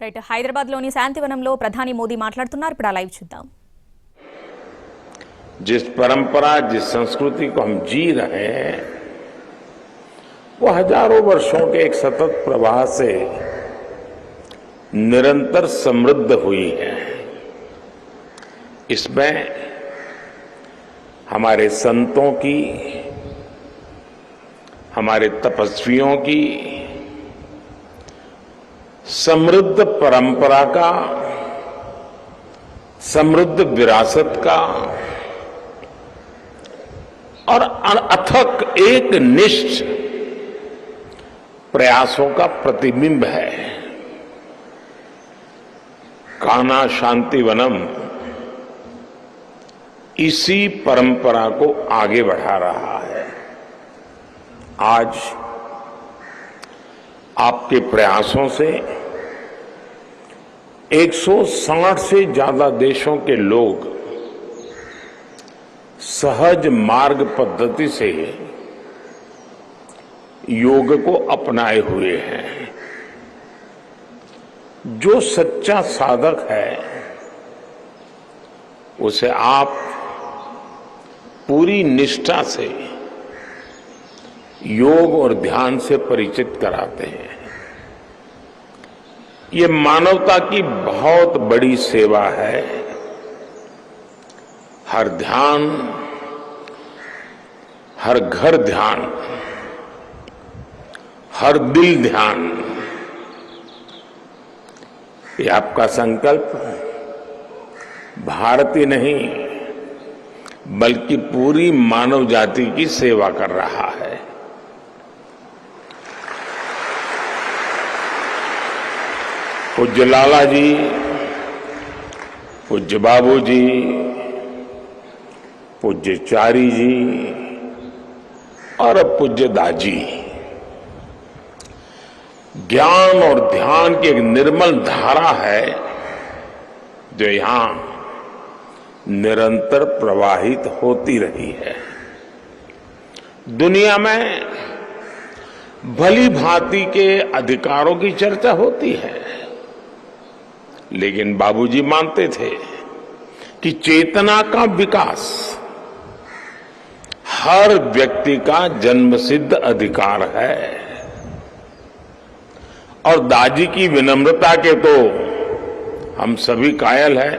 Right Hyderabad లోని శాంతివనంలో ప్రధాని మోదీ మాట్లాడుతున్నారు. ఇప్పుడు ఆ లైవ్ చూద్దాం. जिस परंपरा जिस संस्कृति को हम जी रहे हैं वो हजारों वर्षों के एक सतत प्रवाह से निरंतर समृद्ध हुई है। इसमें हमारे संतों की, हमारे तपस्वियों की समृद्ध परंपरा का, समृद्ध विरासत का और अथक एक निष्ठ प्रयासों का प्रतिबिंब है। कान्हा शांतिवनम इसी परंपरा को आगे बढ़ा रहा है। आज आपके प्रयासों से 160 से ज्यादा देशों के लोग सहज मार्ग पद्धति से योग को अपनाए हुए हैं। जो सच्चा साधक है उसे आप पूरी निष्ठा से योग और ध्यान से परिचित कराते हैं। ये मानवता की बहुत बड़ी सेवा है। हर ध्यान, हर घर ध्यान, हर दिल ध्यान, ये आपका संकल्प भारत ही नहीं बल्कि पूरी मानव जाति की सेवा कर रहा है। पूज्य लाला जी, पूज्य बाबू जी, पूज्य चारी जी और पूज्य दाजी ज्ञान और ध्यान की एक निर्मल धारा है जो यहां निरंतर प्रवाहित होती रही है। दुनिया में भली भांति के अधिकारों की चर्चा होती है, लेकिन बाबूजी मानते थे कि चेतना का विकास हर व्यक्ति का जन्मसिद्ध अधिकार है। और दादी की विनम्रता के तो हम सभी कायल हैं।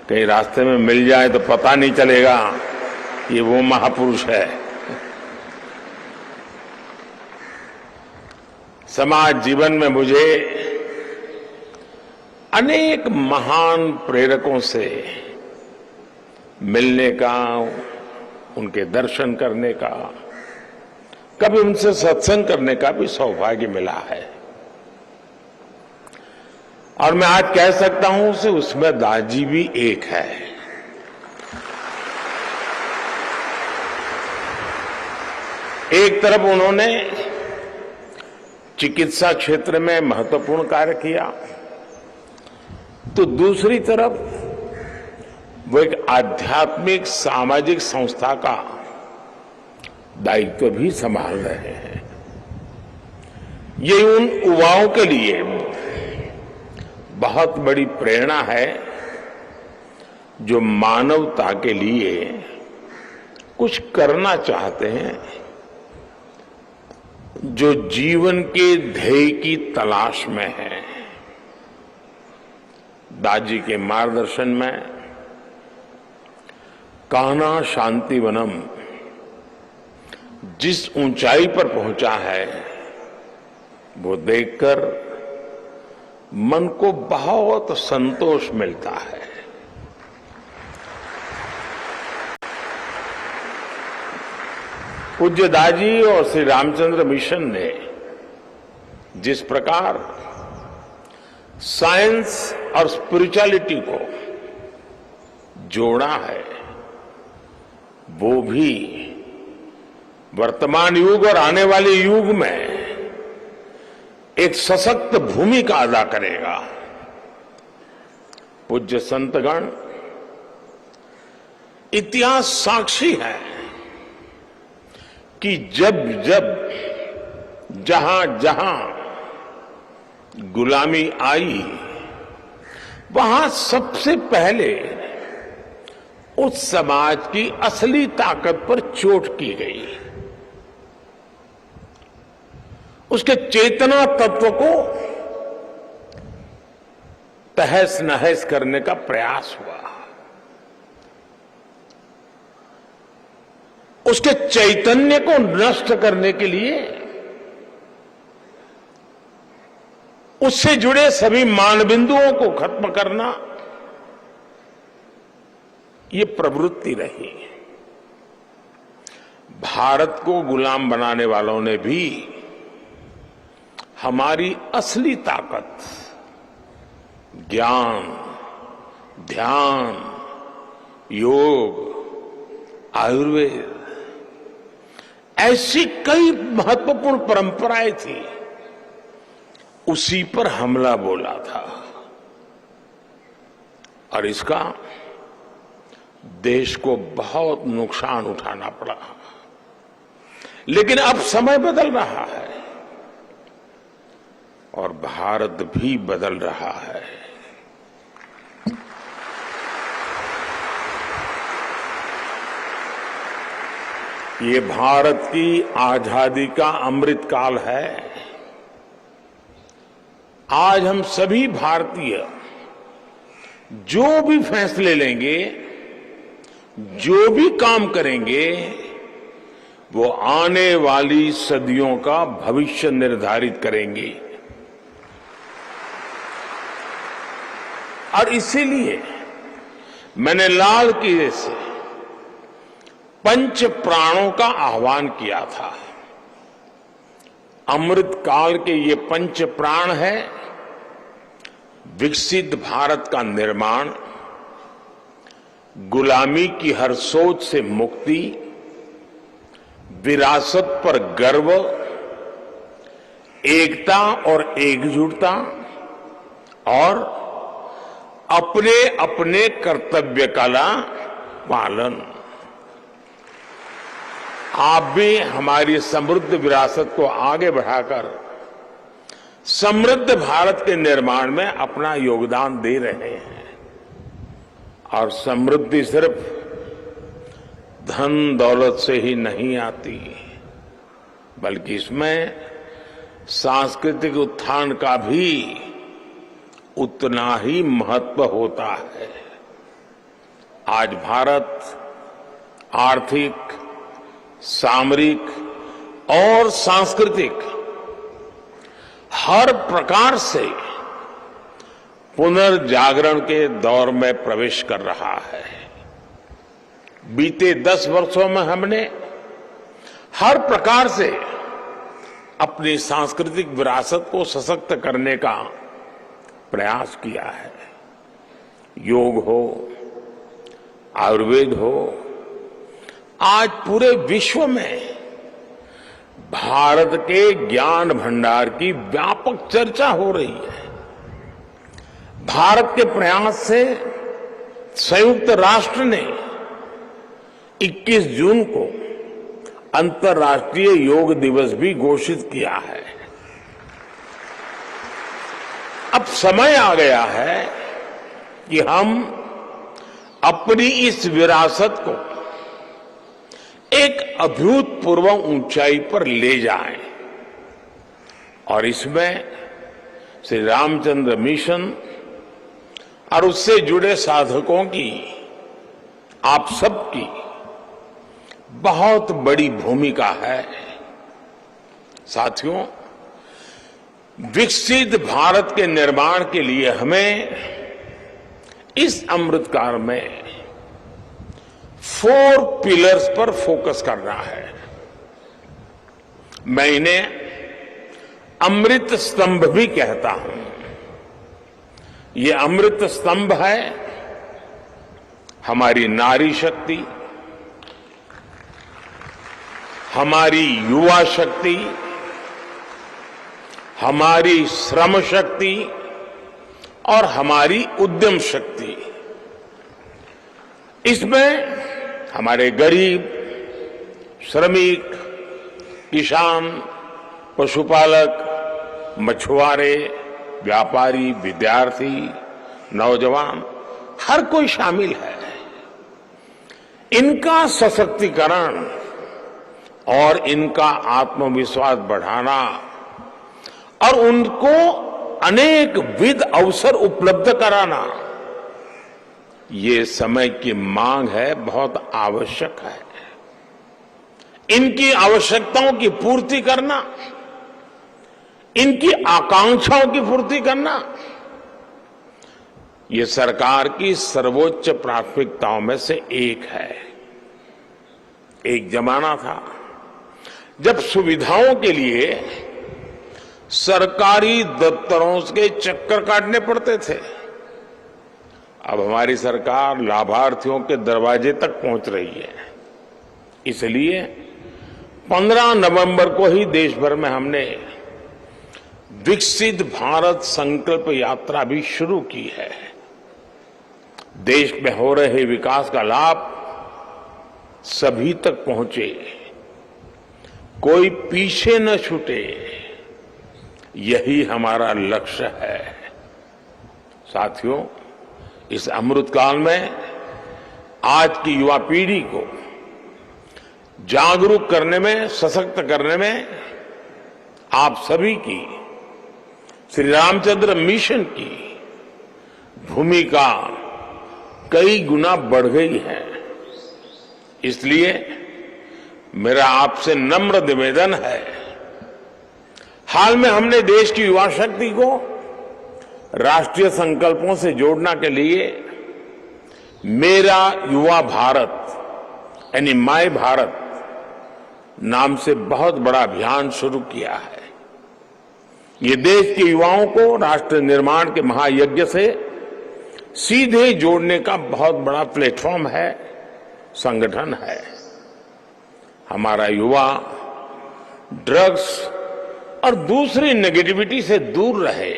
कहीं रास्ते में मिल जाए तो पता नहीं चलेगा ये वो महापुरुष है। समाज जीवन में मुझे अनेक महान प्रेरकों से मिलने का, उनके दर्शन करने का, कभी उनसे सत्संग करने का भी सौभाग्य मिला है। और मैं आज कह सकता हूं कि उसमें दादी भी एक है। एक तरफ उन्होंने चिकित्सा क्षेत्र में महत्वपूर्ण कार्य किया, तो दूसरी तरफ वो एक आध्यात्मिक सामाजिक संस्था का दायित्व भी संभाल रहे हैं। ये उन युवाओं के लिए बहुत बड़ी प्रेरणा है जो मानवता के लिए कुछ करना चाहते हैं, जो जीवन के ध्येय की तलाश में है। दादी के मार्गदर्शन में कान्हा शांतिवनम जिस ऊंचाई पर पहुंचा है वो देखकर मन को बहुत संतोष मिलता है। पूज्य दादी और श्री रामचंद्र मिशन ने जिस प्रकार साइंस और स्पिरिचुअलिटी को जोड़ा है, वो भी वर्तमान युग और आने वाले युग में एक सशक्त भूमिका अदा करेगा। पूज्य संतगण इतिहास साक्षी है कि जब जब जहां जहां गुलामी आई, वहां सबसे पहले उस समाज की असली ताकत पर चोट की गई, उसके चेतना तत्व को तहस नहस करने का प्रयास हुआ, उसके चैतन्य को नष्ट करने के लिए उससे जुड़े सभी मानबिंदुओं को खत्म करना, ये प्रवृत्ति रही। भारत को गुलाम बनाने वालों ने भी हमारी असली ताकत, ज्ञान, ध्यान, योग, आयुर्वेद, ऐसी कई महत्वपूर्ण परंपराएं थी, उसी पर हमला बोला था और इसका देश को बहुत नुकसान उठाना पड़ा। लेकिन अब समय बदल रहा है और भारत भी बदल रहा है। ये भारत की आजादी का अमृत काल है। आज हम सभी भारतीय जो भी फैसले लेंगे, जो भी काम करेंगे, वो आने वाली सदियों का भविष्य निर्धारित करेंगे। और इसीलिए मैंने लाल किले से पंच प्राणों का आह्वान किया था। अमृत काल के ये पंच प्राण है: विकसित भारत का निर्माण, गुलामी की हर सोच से मुक्ति, विरासत पर गर्व, एकता और एकजुटता और अपने अपने कर्तव्य का पालन। आप भी हमारी समृद्ध विरासत को आगे बढ़ाकर समृद्ध भारत के निर्माण में अपना योगदान दे रहे हैं। और समृद्धि सिर्फ धन दौलत से ही नहीं आती, बल्कि इसमें सांस्कृतिक उत्थान का भी उतना ही महत्व होता है। आज भारत आर्थिक, सामरिक और सांस्कृतिक हर प्रकार से पुनर्जागरण के दौर में प्रवेश कर रहा है। बीते 10 वर्षों में हमने हर प्रकार से अपनी सांस्कृतिक विरासत को सशक्त करने का प्रयास किया है। योग हो, आयुर्वेद हो, आज पूरे विश्व में भारत के ज्ञान भंडार की व्यापक चर्चा हो रही है। भारत के प्रयास से संयुक्त राष्ट्र ने 21 जून को अंतर्राष्ट्रीय योग दिवस भी घोषित किया है। अब समय आ गया है कि हम अपनी इस विरासत को एक अभूतपूर्व ऊंचाई पर ले जाएं और इसमें श्री रामचंद्र मिशन और उससे जुड़े साधकों की, आप सबकी बहुत बड़ी भूमिका है। साथियों, विकसित भारत के निर्माण के लिए हमें इस अमृतकाल में 4 पिलर्स पर फोकस करना है। मैं इन्हें अमृत स्तंभ भी कहता हूं। ये अमृत स्तंभ है हमारी नारी शक्ति, हमारी युवा शक्ति, हमारी श्रम शक्ति और हमारी उद्यम शक्ति। इसमें हमारे गरीब, श्रमिक, किसान, पशुपालक, मछुआरे, व्यापारी, विद्यार्थी, नौजवान, हर कोई शामिल है। इनका सशक्तिकरण और इनका आत्मविश्वास बढ़ाना और उनको अनेक विध अवसर उपलब्ध कराना, ये समय की मांग है, बहुत आवश्यक है। इनकी आवश्यकताओं की पूर्ति करना, इनकी आकांक्षाओं की पूर्ति करना, ये सरकार की सर्वोच्च प्राथमिकताओं में से एक है। एक जमाना था जब सुविधाओं के लिए सरकारी दफ्तरों के चक्कर काटने पड़ते थे। अब हमारी सरकार लाभार्थियों के दरवाजे तक पहुंच रही है। इसलिए 15 नवंबर को ही देश भर में हमने विकसित भारत संकल्प यात्रा भी शुरू की है। देश में हो रहे विकास का लाभ सभी तक पहुंचे, कोई पीछे न छूटे, यही हमारा लक्ष्य है। साथियों, इस अमृतकाल में आज की युवा पीढ़ी को जागरूक करने में, सशक्त करने में आप सभी की, श्री रामचंद्र मिशन की भूमिका कई गुना बढ़ गई है। इसलिए मेरा आपसे नम्र निवेदन है, हाल में हमने देश की युवा शक्ति को राष्ट्रीय संकल्पों से जोड़ने के लिए मेरा युवा भारत यानी माय भारत नाम से बहुत बड़ा अभियान शुरू किया है। ये देश के युवाओं को राष्ट्र निर्माण के महायज्ञ से सीधे जोड़ने का बहुत बड़ा प्लेटफॉर्म है, संगठन है। हमारा युवा ड्रग्स और दूसरी नेगेटिविटी से दूर रहे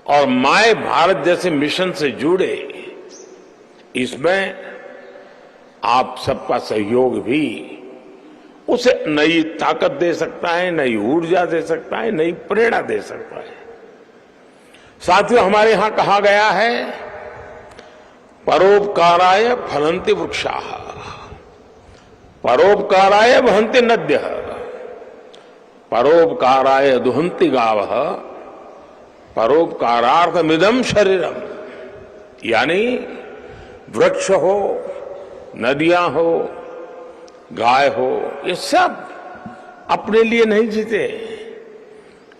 और माय भारत जैसे मिशन से जुड़े, इसमें आप सबका सहयोग भी उसे नई ताकत दे सकता है, नई ऊर्जा दे सकता है, नई प्रेरणा दे सकता है। साथियों, हमारे यहां कहा गया है, परोपकाराय फलन्ति वृक्षाः, परोपकाराय वहन्ति नद्यः, परोपकाराय दुहन्ति गावः, परोपकारार्थमिदं शरीरम। यानी वृक्ष हो, नदियां हो, गाय हो, ये सब अपने लिए नहीं जीते,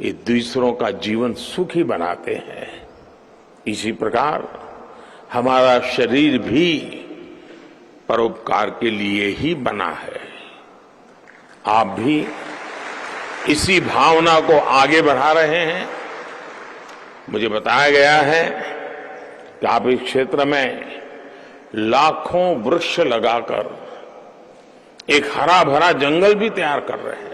ये दूसरों का जीवन सुखी बनाते हैं। इसी प्रकार हमारा शरीर भी परोपकार के लिए ही बना है। आप भी इसी भावना को आगे बढ़ा रहे हैं। मुझे बताया गया है कि आप इस क्षेत्र में लाखों वृक्ष लगाकर एक हरा भरा जंगल भी तैयार कर रहे हैं।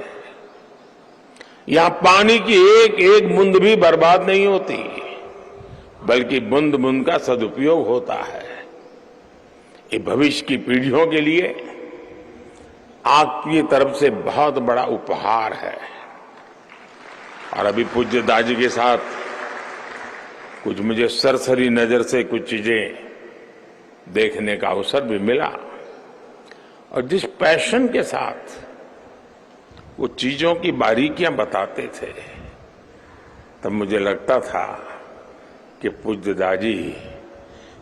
यहां पानी की एक एक बूंद भी बर्बाद नहीं होती, बल्कि बूंद बूंद का सदुपयोग होता है। ये भविष्य की पीढ़ियों के लिए आपकी तरफ से बहुत बड़ा उपहार है। और अभी पूज्य दाजी के साथ कुछ मुझे सरसरी नजर से कुछ चीजें देखने का अवसर भी मिला, और जिस पैशन के साथ वो चीजों की बारीकियां बताते थे, तब मुझे लगता था कि पूज्य दादी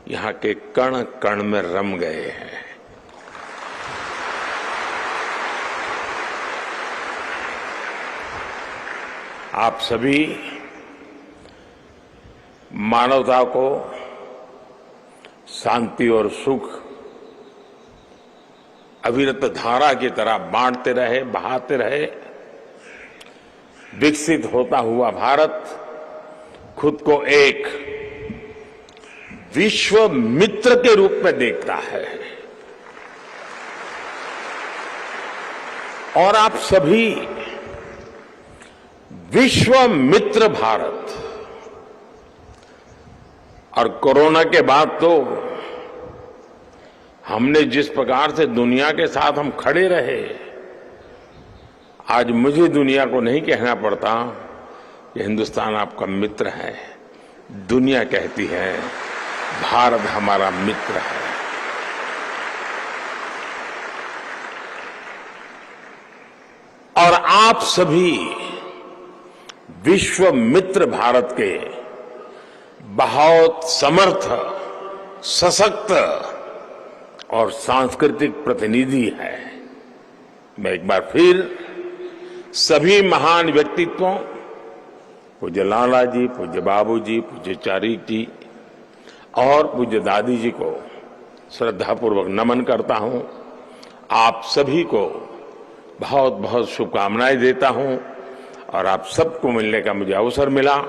यहां के कण कण में रम गए हैं। आप सभी मानवता को शांति और सुख अविरत धारा की तरह बांटते रहे, बहाते रहे। विकसित होता हुआ भारत खुद को एक विश्व मित्र के रूप में देखता है, और आप सभी विश्व मित्र भारत। और कोरोना के बाद तो हमने जिस प्रकार से दुनिया के साथ हम खड़े रहे, आज मुझे दुनिया को नहीं कहना पड़ता, कि हिंदुस्तान आपका मित्र है, दुनिया कहती है भारत हमारा मित्र है। और आप सभी विश्व मित्र भारत के बहुत समर्थ, सशक्त और सांस्कृतिक प्रतिनिधि है। मैं एक बार फिर सभी महान व्यक्तित्वों, पूज्य लाला जी, पूज्य बाबू जी, पूज्य चारिक जी और पूज्य दादी जी को श्रद्धापूर्वक नमन करता हूं। आप सभी को बहुत बहुत शुभकामनाएं देता हूं और आप सबको मिलने का मुझे अवसर मिला।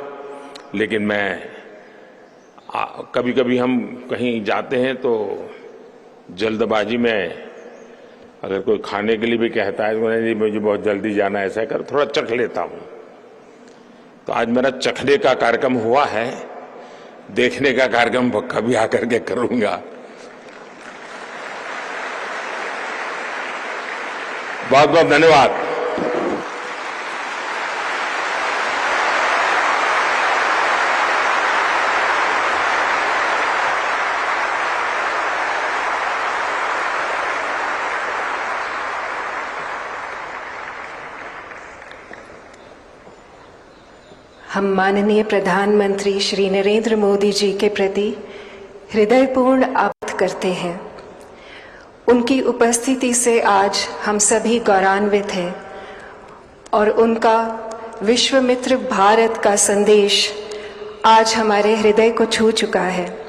लेकिन मैं कभी कभी हम कहीं जाते हैं तो जल्दबाजी में अगर कोई खाने के लिए भी कहता है तो नहीं, मुझे बहुत जल्दी जाना है, ऐसा कर थोड़ा चख लेता हूं। तो आज मेरा चखने का कार्यक्रम हुआ है, देखने का कार्यक्रम कभी आकर के करूंगा। बहुत बहुत धन्यवाद। हम माननीय प्रधानमंत्री श्री नरेंद्र मोदी जी के प्रति हृदयपूर्ण आभार करते हैं। उनकी उपस्थिति से आज हम सभी गौरवान्वित हैं और उनका विश्व मित्र भारत का संदेश आज हमारे हृदय को छू चुका है।